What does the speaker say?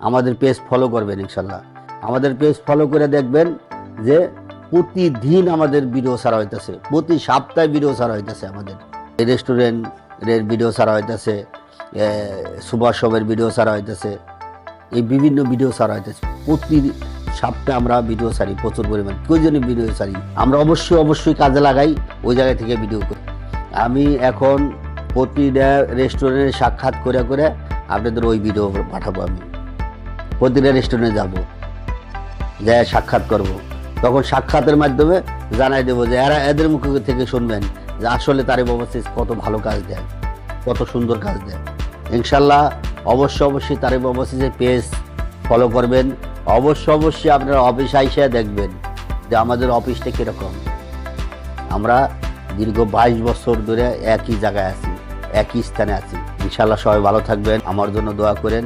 আমাদের page follow করবেন ইনশাল্লাহ। আমাদের পেজ ফলো করে দেখবেন যে প্রতিদিন আমাদের ভিডিও ছাড়া হইতেছে, প্রতি সপ্তাহে ভিডিও ছাড়া হইতেছে। আমাদের রেস্টুরেন্টের ভিডিও ছাড়া হইতেছে, সুপার শপের ভিডিও ছাড়া হইতেছে, এই বিভিন্ন ভিডিও ছাড়া হইতেছে। প্রতি সপ্তাহে আমরা ভিডিও ছাড়ি প্রচুর পরিমাণ। প্রয়োজনীয় ভিডিও ছাড়ি আমরা অবশ্যই কাজে লাগাই, ওই জায়গা থেকে ভিডিও করি। আমি এখন প্রতিটা রেস্টুরেন্টে সাক্ষাৎ করে করে আপনাদের ওই ভিডিও পাঠাবো। আমি প্রতিটা রেস্টুরেন্টে যাব, যাই সাক্ষাৎ করব, তখন সাক্ষাতের মাধ্যমে জানাই দেবো যে এদের মুখ থেকে শুনবেন যে আসলে তারিফ ওভারসিজ কত ভালো কাজ দেয়, কত সুন্দর কাজ দেয়। ইনশাল্লাহ অবশ্যই তারিফ ওভারসিজের পেজ ফলো করবেন। অবশ্যই আপনারা অফিস আইসা দেখবেন যে আমাদের অফিসটা কীরকম। আমরা দীর্ঘ 22 বছর ধরে একই জায়গায় আছি, একই স্থানে আছি। ইনশাল্লাহ সবাই ভালো থাকবেন, আমার জন্য দোয়া করেন।